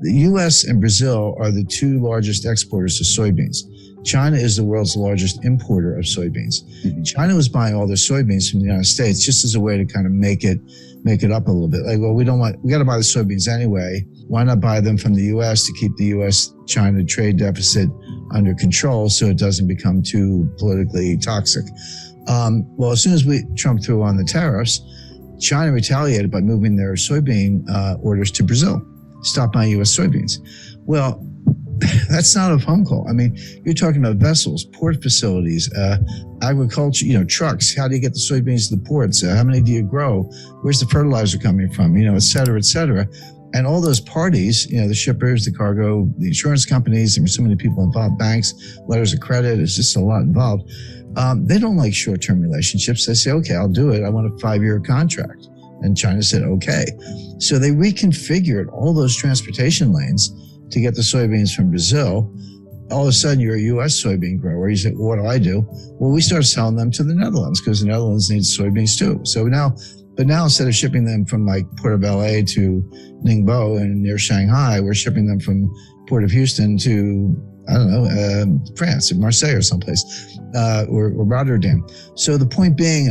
The US and Brazil are the two largest exporters of soybeans. China is the world's largest importer of soybeans. Mm-hmm. China was buying all their soybeans from the United States just as a way to kind of make it up a little bit. Like, well, we got to buy the soybeans anyway. Why not buy them from the US to keep the US-China trade deficit under control so it doesn't become too politically toxic? Well, as soon as Trump threw on the tariffs, China retaliated by moving their soybean orders to Brazil. Stop buying U.S. soybeans. Well, that's not a phone call. I mean, you're talking about vessels, port facilities, agriculture, trucks. How do you get the soybeans to the ports? How many do you grow? Where's the fertilizer coming from? Et cetera, et cetera. And all those parties, the shippers, the cargo, the insurance companies, there were so many people involved, banks, letters of credit, it's just a lot involved. They don't like short-term relationships. They say, okay, I'll do it. I want a 5-year contract. And China said, okay. So they reconfigured all those transportation lanes to get the soybeans from Brazil. All of a sudden, you're a U.S. soybean grower. You say, well, what do? Well, we started selling them to the Netherlands because the Netherlands needs soybeans too. So now instead of shipping them from like Port of LA to Ningbo and near Shanghai, we're shipping them from Port of Houston to, I don't know, France, Marseille or someplace, or Rotterdam. So the point being,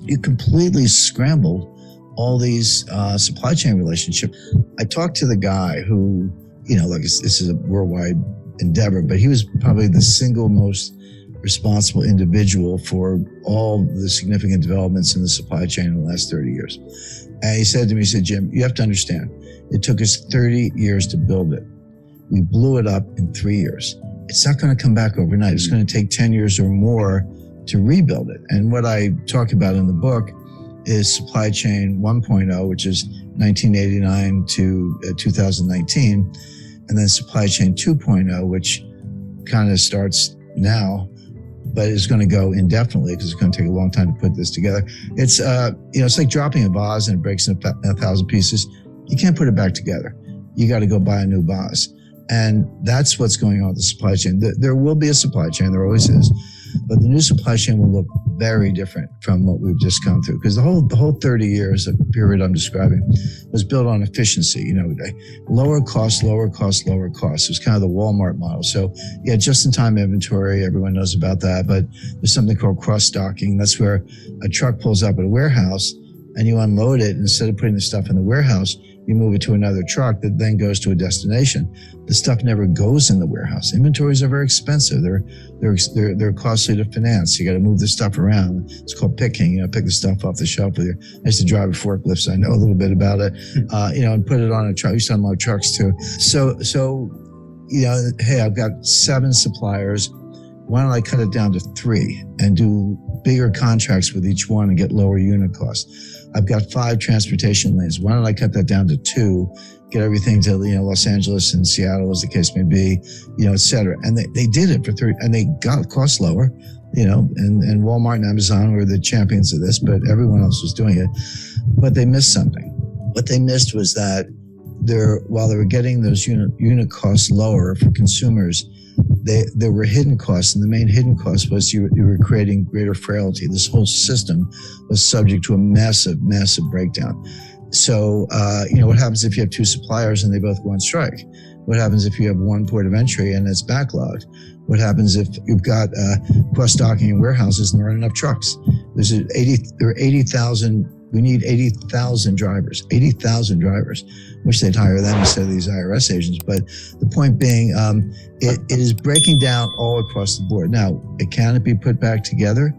you completely scrambled all these supply chain relationships. I talked to the guy who, this is a worldwide endeavor, but he was probably the single most responsible individual for all the significant developments in the supply chain in the last 30 years. And he said to me, Jim, you have to understand, it took us 30 years to build it. We blew it up in 3 years. It's not going to come back overnight. It's going to take 10 years or more to rebuild it. And what I talk about in the book is supply chain 1.0, which is 1989 to 2019, and then supply chain 2.0, which kind of starts now, but is going to go indefinitely because it's going to take a long time to put this together. It's it's like dropping a vase and it breaks in 1,000 pieces. You can't put it back together. You got to go buy a new vase. And that's what's going on with the supply chain. There will be a supply chain, there always is, but the new supply chain will look very different from what we've just come through. Because the whole 30 years of period I'm describing was built on efficiency, lower cost, lower cost, lower cost. It was kind of the Walmart model. So yeah, just-in-time inventory, everyone knows about that, but there's something called cross-docking. That's where a truck pulls up at a warehouse and you unload it. Instead of putting the stuff in the warehouse, you move it to another truck that then goes to a destination. The stuff never goes in the warehouse. Inventories are very expensive. They're costly to finance. You got to move the stuff around. It's called picking. Pick the stuff off the shelf with you. I used to drive a forklift, so I know a little bit about it. And put it on a truck. I used to unload trucks too. So hey, I've got 7 suppliers. Why don't I cut it down to 3 and do bigger contracts with each one and get lower unit costs? I've got 5 transportation lanes. Why don't I cut that down to 2, get everything to Los Angeles and Seattle, as the case may be, et cetera. And they did it for 30, and they got costs lower, and Walmart and Amazon were the champions of this, but everyone else was doing it. But they missed something. What they missed was that while they were getting those unit costs lower for consumers, there were hidden costs, and the main hidden cost was you were creating greater frailty. This whole system was subject to a massive, massive breakdown. So, what happens if you have 2 suppliers and they both go on strike? What happens if you have 1 port of entry and it's backlogged? What happens if you've got cross-docking in warehouses and there aren't enough trucks? There are 80,000. We need 80,000 drivers. 80,000 drivers. Wish they'd hire them instead of these IRS agents. But the point being, it is breaking down all across the board. Now, can it be put back together?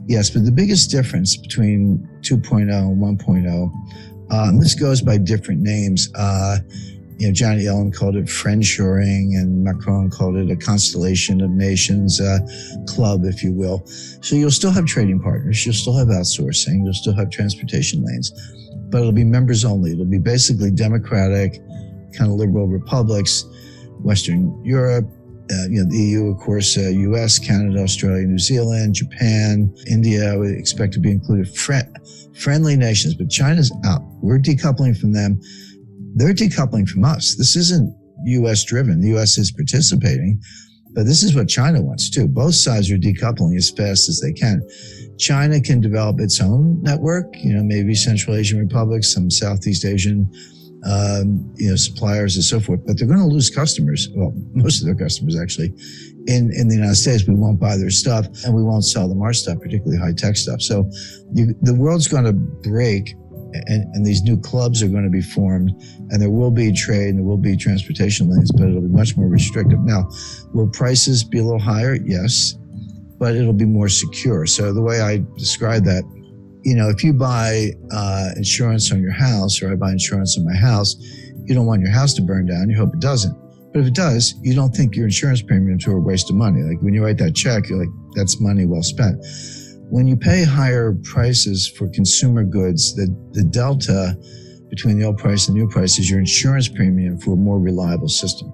Yes, but the biggest difference between 2.0 and 1.0, and this goes by different names. Janet Yellen called it friendshoring, and Macron called it a constellation of nations club, if you will. So you'll still have trading partners, you'll still have outsourcing, you'll still have transportation lanes, but it'll be members only. It'll be basically democratic, kind of liberal republics, Western Europe, the EU, of course, US, Canada, Australia, New Zealand, Japan, India, we expect to be included. Friendly nations, but China's out. We're decoupling from them. They're decoupling from us. This isn't U.S. driven. The U.S. is participating, but this is what China wants too. Both sides are decoupling as fast as they can. China can develop its own network, maybe Central Asian republics, some Southeast Asian suppliers and so forth, but they're going to lose customers. Well, most of their customers actually in the United States. We won't buy their stuff and we won't sell them our stuff, particularly high tech stuff. So the world's going to break, and these new clubs are going to be formed, and there will be trade and there will be transportation lanes, but it'll be much more restrictive. Now, will prices be a little higher? Yes, but it'll be more secure. So the way I describe that, if you buy insurance on your house, or I buy insurance on my house, you don't want your house to burn down. You hope it doesn't. But if it does, you don't think your insurance premiums are a waste of money. Like when you write that check, you're like, that's money well spent. When you pay higher prices for consumer goods, the delta between the old price and the new price is your insurance premium for a more reliable system.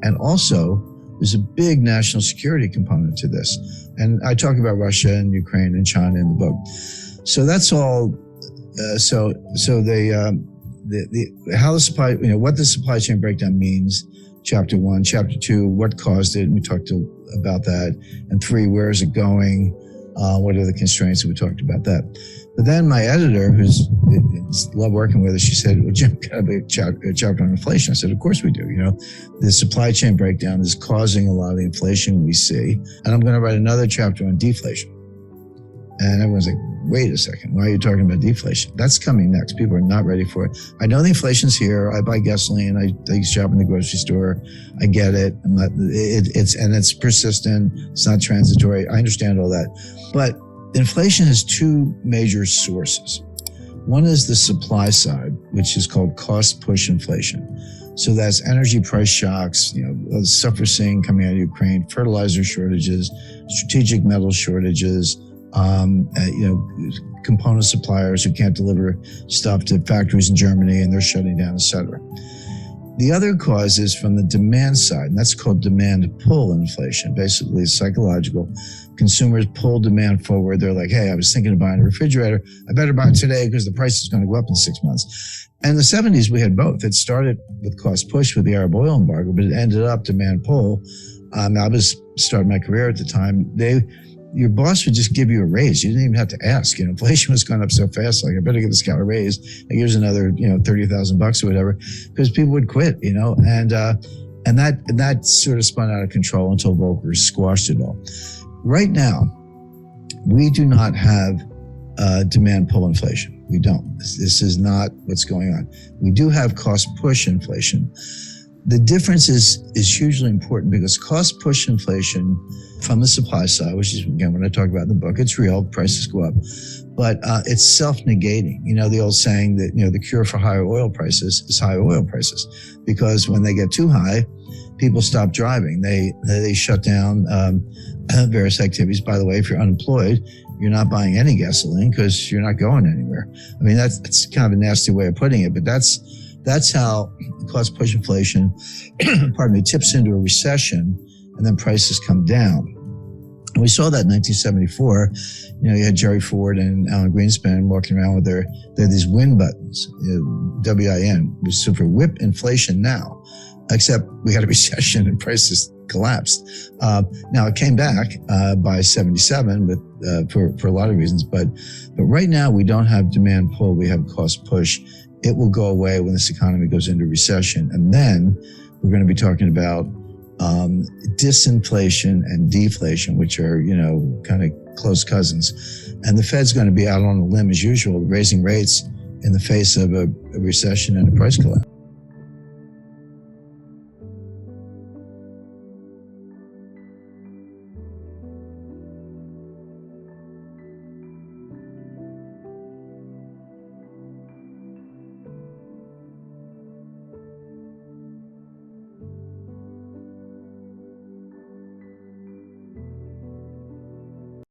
And also, there's a big national security component to this. And I talk about Russia and Ukraine and China in the book. So that's all. How the supply, what the supply chain breakdown means. Chapter 1, Chapter 2, what caused it? And we talked about that. And 3, where is it going? What are the constraints? And we talked about that. But then my editor, who's love working with us, she said, "Well, Jim, got to be a chapter on inflation." I said, "Of course we do. The supply chain breakdown is causing a lot of the inflation we see, and I'm going to write another chapter on deflation." And everyone's like, "Wait a second, why are you talking about deflation?" That's coming next. People are not ready for it. I know the inflation's here. I buy gasoline. I shop in the grocery store. I get it. It's persistent. It's not transitory. I understand all that. But inflation has 2 major sources. One is the supply side, which is called cost push inflation. So that's energy price shocks, the stuff we're seeing coming out of Ukraine, fertilizer shortages, strategic metal shortages, component suppliers who can't deliver stuff to factories in Germany and they're shutting down, et cetera. The other cause is from the demand side, and that's called demand pull inflation. Basically, it's psychological. Consumers pull demand forward. They're like, "Hey, I was thinking of buying a refrigerator. I better buy it today because the price is going to go up in 6 months." And in the 70s, we had both. It started with cost push with the Arab oil embargo, but it ended up demand pull. I was starting my career at the time. Your boss would just give you a raise. You didn't even have to ask. Inflation was going up so fast. Like, I better give this guy a raise. Like, here's another, $30,000 or whatever, because people would quit. And that sort of spun out of control until Volcker squashed it all. Right now, we do not have demand pull inflation. We don't. This is not what's going on. We do have cost push inflation. The difference is hugely important because cost push inflation from the supply side, which is, again, what I talk about in the book, it's real, prices go up, but it's self-negating. The old saying that, the cure for higher oil prices is higher oil prices, because when they get too high, people stop driving. They shut down various activities. By the way, if you're unemployed, you're not buying any gasoline because you're not going anywhere. I mean, that's kind of a nasty way of putting it, but that's how cost push inflation, tips into a recession, and then prices come down. And we saw that in 1974. You had Jerry Ford and Alan Greenspan walking around with they had these win buttons, WIN, which stood for whip inflation now, except we had a recession and prices collapsed. Now it came back by 77 for a lot of reasons, but right now we don't have demand pull, we have cost push. It will go away when this economy goes into recession. And then we're going to be talking about disinflation and deflation, which are, kind of close cousins. And the Fed's going to be out on a limb as usual, raising rates in the face of a recession and a price collapse.